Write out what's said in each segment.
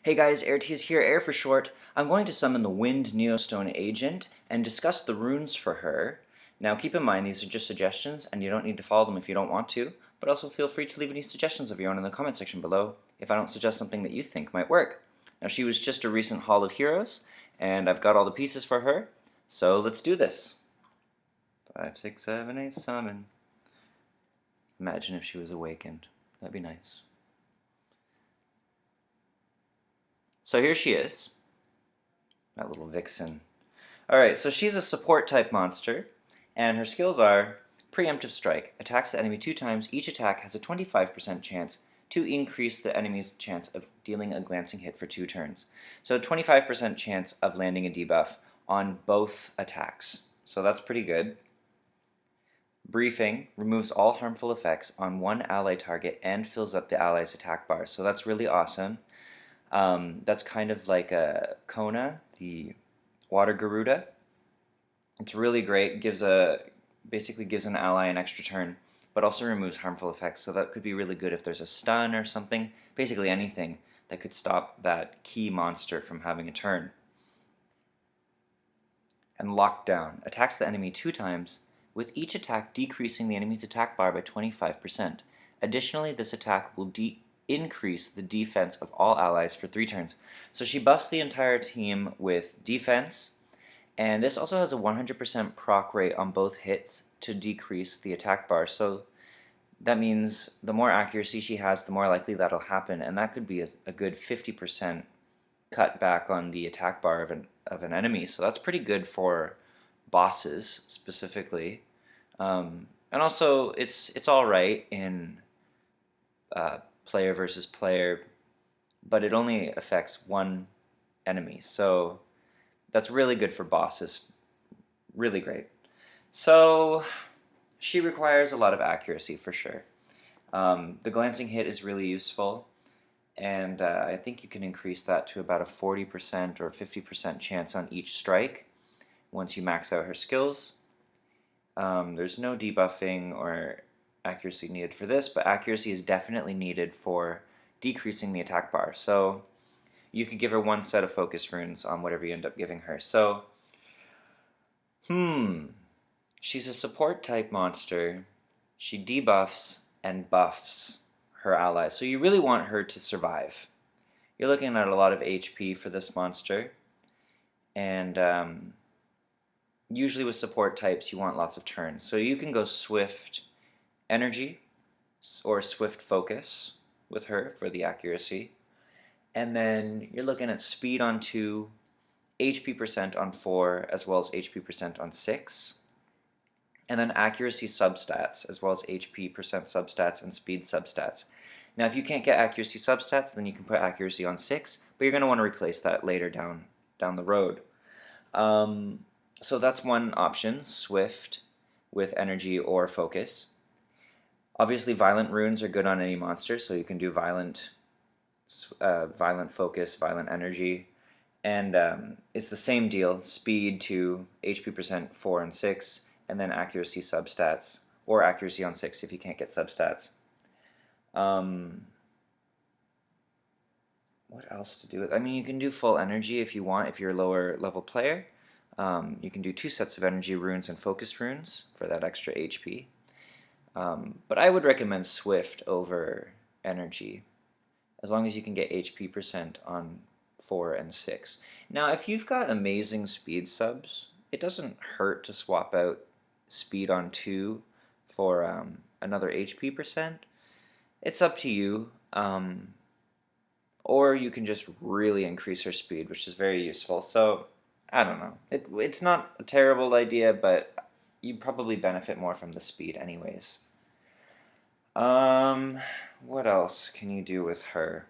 Hey guys, AirT is here, Air for short. I'm going to summon the Wind Neostone Agent and discuss the runes for her. Now keep in mind these are just suggestions and you don't need to follow them if you don't want to, but also feel free to leave any suggestions of your own in the comment section below if I don't suggest something that you think might work. Now she was just a recent Hall of Heroes and I've got all the pieces for her, so let's do this. 5, 6, 7, 8, summon. Imagine if she was awakened. That'd be nice. So here she is, that little vixen. Alright, so she's a support type monster, and her skills are Preemptive Strike. Attacks the enemy 2 times. Each attack has a 25% chance to increase the enemy's chance of dealing a glancing hit for 2 turns. So 25% chance of landing a debuff on both attacks. So that's pretty good. Briefing removes all harmful effects on one ally target and fills up the ally's attack bar. So that's really awesome. That's kind of like a Kona, the Water Garuda. It's really great. Basically gives an ally an extra turn, but also removes harmful effects. So that could be really good if there's a stun or something. Basically anything that could stop that key monster from having a turn. And Lockdown attacks the enemy 2 times, with each attack decreasing the enemy's attack bar by 25%. Additionally, this attack will increase the defense of all allies for 3 turns. So she buffs the entire team with defense, and this also has a 100% proc rate on both hits to decrease the attack bar. So that means the more accuracy she has, the more likely that'll happen, and that could be a good 50% cut back on the attack bar of an enemy. So that's pretty good for bosses specifically. And also it's all right in player versus player, but it only affects one enemy. So that's really good for bosses. Really great. So she requires a lot of accuracy for sure. The glancing hit is really useful, and I think you can increase that to about a 40% or 50% chance on each strike once you max out her skills. There's no debuffing or accuracy needed for this, but accuracy is definitely needed for decreasing the attack bar. So you could give her 1 set of focus runes on whatever you end up giving her. So, she's a support type monster. She debuffs and buffs her allies. So you really want her to survive. You're looking at a lot of HP for this monster. And usually with support types, you want lots of turns. So you can go Swift Energy or Swift Focus with her for the accuracy. And then you're looking at speed on 2, HP percent on 4, as well as HP percent on 6. And then accuracy substats, as well as HP percent substats and speed substats. Now if you can't get accuracy substats, then you can put accuracy on 6, but you're going to want to replace that later down the road. So that's one option, Swift with energy or focus. Obviously violent runes are good on any monster, so you can do violent focus, violent energy, and it's the same deal, speed to HP percent 4 and 6, and then accuracy substats, or accuracy on 6 if you can't get substats. What else to do with? I mean, you can do full energy if you want, if you're a lower level player. You can do 2 sets of energy runes and focus runes for that extra HP. But I would recommend Swift over energy, as long as you can get HP percent on 4 and 6. Now, if you've got amazing speed subs, it doesn't hurt to swap out speed on 2 for another HP percent. It's up to you. Or you can just really increase her speed, which is very useful. So, I don't know. It's not a terrible idea, but you probably benefit more from the speed anyways. What else can you do with her?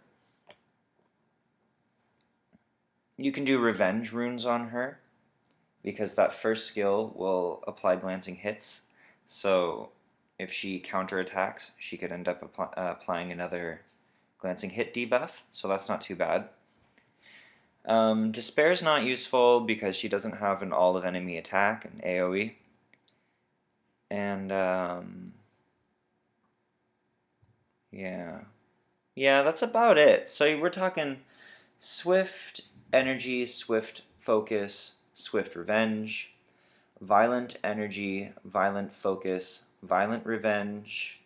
You can do revenge runes on her, because that first skill will apply glancing hits. So if she counterattacks, she could end up applying another glancing hit debuff, so that's not too bad. Despair is not useful because she doesn't have an all of enemy attack, an AoE. And yeah, that's about it. So we're talking Swift energy, swift focus, swift revenge. Violent energy, violent focus, violent revenge.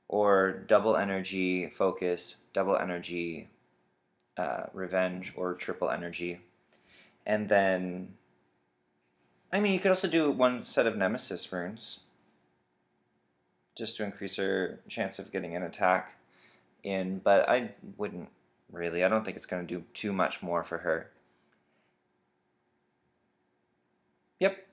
Or double energy, focus, double energy, revenge, or triple energy. And then, I mean, you could also do one set of nemesis runes just to increase her chance of getting an attack in, but I wouldn't really. I don't think it's going to do too much more for her. Yep.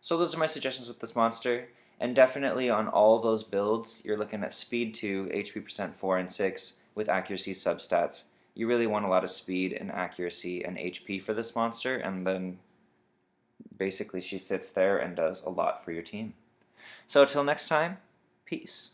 So those are my suggestions with this monster. And definitely on all those builds, you're looking at speed 2, HP percent 4 and 6 with accuracy substats. You really want a lot of speed and accuracy and HP for this monster, and then basically she sits there and does a lot for your team. So till next time, peace.